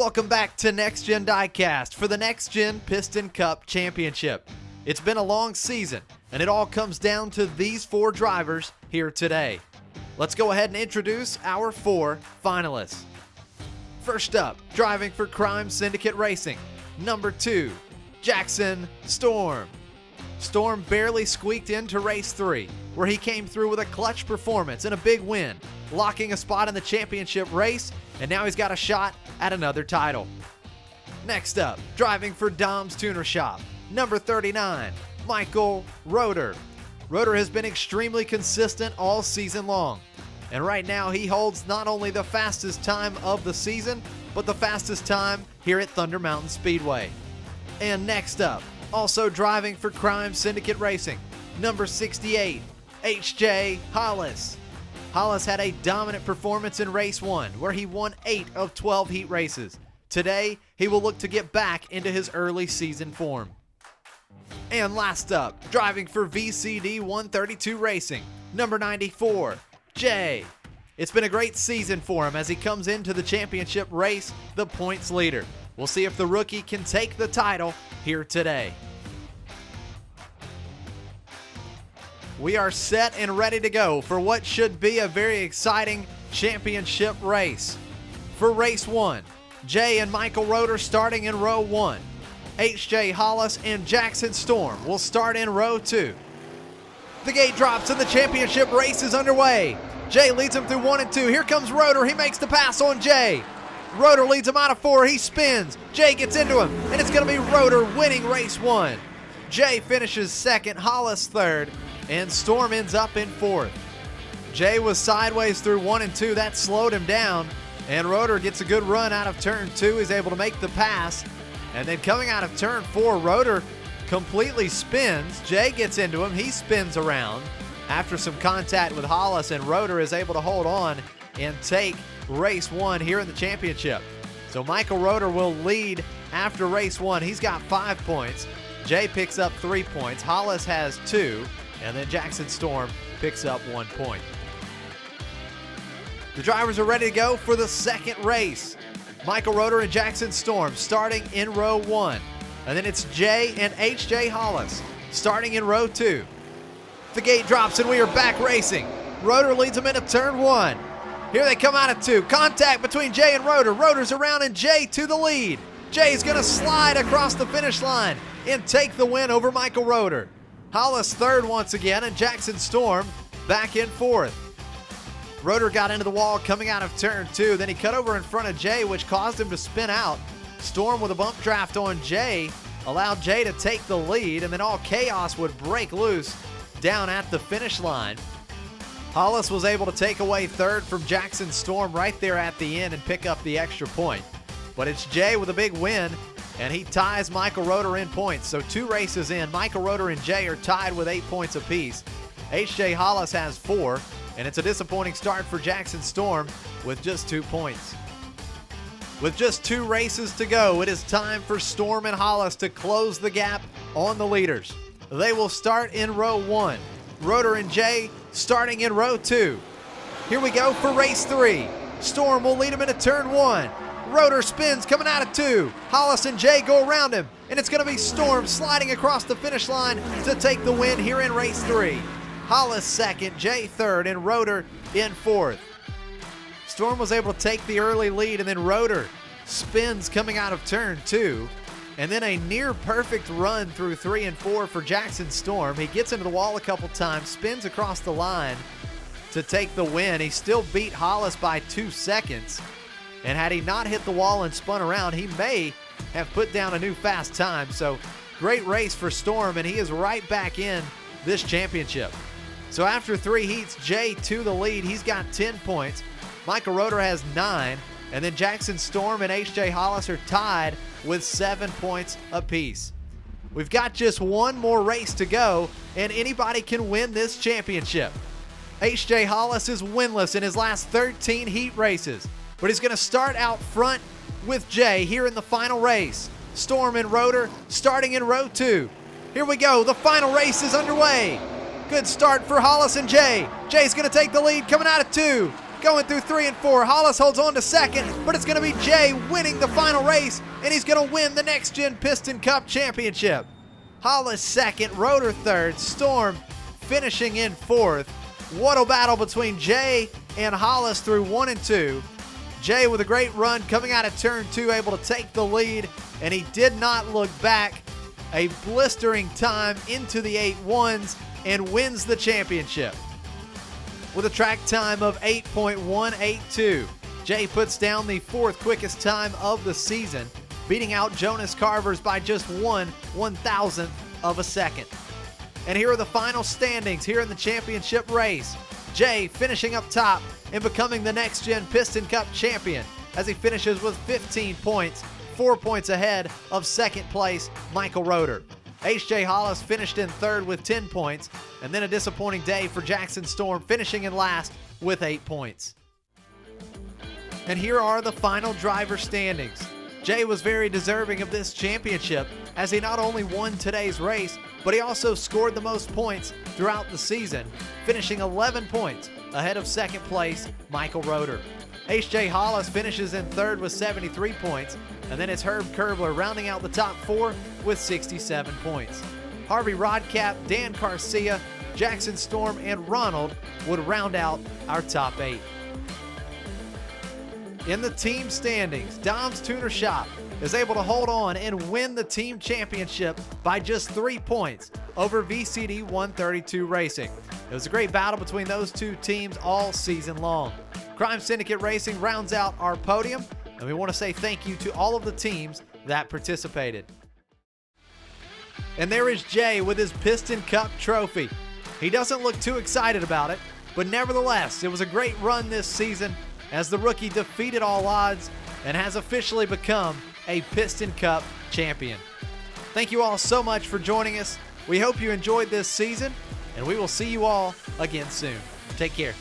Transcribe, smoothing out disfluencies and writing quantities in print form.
Welcome back to Next-Gen Diecast for the Next-Gen Piston Cup Championship. It's been a long season, and it all comes down to these four drivers here today. Let's go ahead and introduce our four finalists. First up, driving for Crime Syndicate Racing, number 2, Jackson Storm. Storm barely squeaked into race 3, where he came through with a clutch performance and a big win, locking a spot in the championship race, and now he's got a shot at another title. Next up, driving for Dom's Tuner Shop, number 39, Michael Roeder. Roeder has been extremely consistent all season long, and right now he holds not only the fastest time of the season, but the fastest time here at Thunder Mountain Speedway. And next up, also driving for Crime Syndicate Racing, number 68, H.J. Hollis. Hollis had a dominant performance in race 1, where he won 8 of 12 heat races. Today, he will look to get back into his early season form. And last up, driving for VCD 132 Racing, number 94, Jay. It's been a great season for him as he comes into the championship race, the points leader. We'll see if the rookie can take the title here today. We are set and ready to go for what should be a very exciting championship race. For race 1, Jay and Michael Roeder starting in row 1. H.J. Hollis and Jackson Storm will start in row 2. The gate drops and the championship race is underway. Jay leads him through 1 and 2. Here comes Roeder. He makes the pass on Jay. Roeder leads him out of 4. He spins. Jay gets into him, and it's going to be Roeder winning race 1. Jay finishes 2nd, Hollis 3rd, and Storm ends up in 4th. Jay was sideways through 1 and 2. That slowed him down, and Roeder gets a good run out of turn 2. He's able to make the pass, and then coming out of turn 4, Roeder completely spins. Jay gets into him. He spins around after some contact with Hollis, and Roeder is able to hold on and take race 1 here in the championship. So Michael Roeder will lead after race 1. He's got 5 points. Jay picks up 3 points. Hollis has 2. And then Jackson Storm picks up 1 point. The drivers are ready to go for the second race. Michael Roeder and Jackson Storm starting in row 1. And then it's Jay and H.J. Hollis starting in row 2. The gate drops and we are back racing. Roeder leads them into turn 1. Here they come out of 2. Contact between Jay and Roeder. Roeder's around and Jay to the lead. Jay's going to slide across the finish line and take the win over Michael Roeder. Hollis 3rd once again, and Jackson Storm back in 4th. Roeder got into the wall coming out of turn 2. Then he cut over in front of Jay, which caused him to spin out. Storm with a bump draft on Jay allowed Jay to take the lead, and then all chaos would break loose down at the finish line. Hollis was able to take away 3rd from Jackson Storm right there at the end and pick up the extra point. But it's Jay with a big win, and he ties Michael Roeder in points. So 2 races in, Michael Roeder and Jay are tied with 8 points apiece. H.J. Hollis has 4, and it's a disappointing start for Jackson Storm with just 2 points. With just 2 races to go, it is time for Storm and Hollis to close the gap on the leaders. They will start in row 1. Roeder and Jay starting in row 2. Here we go for race 3. Storm will lead him into turn 1. Roeder spins coming out of 2. Hollis and Jay go around him, and it's going to be Storm sliding across the finish line to take the win here in race 3. Hollis 2nd, Jay 3rd, and Roeder in 4th. Storm was able to take the early lead, and then Roeder spins coming out of turn 2, and then a near perfect run through 3 and 4 for Jackson Storm. He gets into the wall a couple times, spins across the line to take the win. He still beat Hollis by 2 seconds. And had he not hit the wall and spun around, he may have put down a new fast time. So great race for Storm, and he is right back in this championship. So after 3 heats, Jay to the lead. He's got 10 points. Michael Roeder has 9. And then Jackson Storm and H.J. Hollis are tied with 7 points apiece. We've got just 1 more race to go, and anybody can win this championship. H.J. Hollis is winless in his last 13 heat races. But he's going to start out front with Jay here in the final race. Storm and Roeder starting in row 2. Here we go. The final race is underway. Good start for Hollis and Jay. Jay's going to take the lead coming out of 2. Going through 3 and 4, Hollis holds on to second, but it's going to be Jay winning the final race, and he's going to win the Next-Gen Piston Cup Championship. Hollis second, Rotor third, Storm finishing in fourth. What a battle between Jay and Hollis through 1 and 2. Jay with a great run coming out of turn 2, able to take the lead, and he did not look back. A blistering time into the 8.1s and wins the championship. With a track time of 8.182, Jay puts down the 4th quickest time of the season, beating out Jonas Carver's by just 1/1000th of a second. And here are the final standings here in the championship race. Jay finishing up top and becoming the Next-Gen Piston Cup champion as he finishes with 15 points, 4 points ahead of second place Michael Rotor. H.J. Hollis finished in third with 10 points, and then a disappointing day for Jackson Storm, finishing in last with 8 points. And here are the final driver standings. Jay was very deserving of this championship as he not only won today's race, but he also scored the most points throughout the season, finishing 11 points ahead of second place Michael Rotor. H.J. Hollis finishes in third with 73 points, and then it's Herb Kerbler rounding out the top 4 with 67 points. Harvey Rodcap, Dan Garcia, Jackson Storm, and Ronald would round out our top 8. In the team standings, Dom's Tuner Shop is able to hold on and win the team championship by just 3 points over VCD 132 Racing. It was a great battle between those two teams all season long. Crime Syndicate Racing rounds out our podium, and we want to say thank you to all of the teams that participated. And there is Jay with his Piston Cup trophy. He doesn't look too excited about it, but nevertheless, it was a great run this season as the rookie defeated all odds and has officially become a Piston Cup champion. Thank you all so much for joining us. We hope you enjoyed this season, and we will see you all again soon. Take care.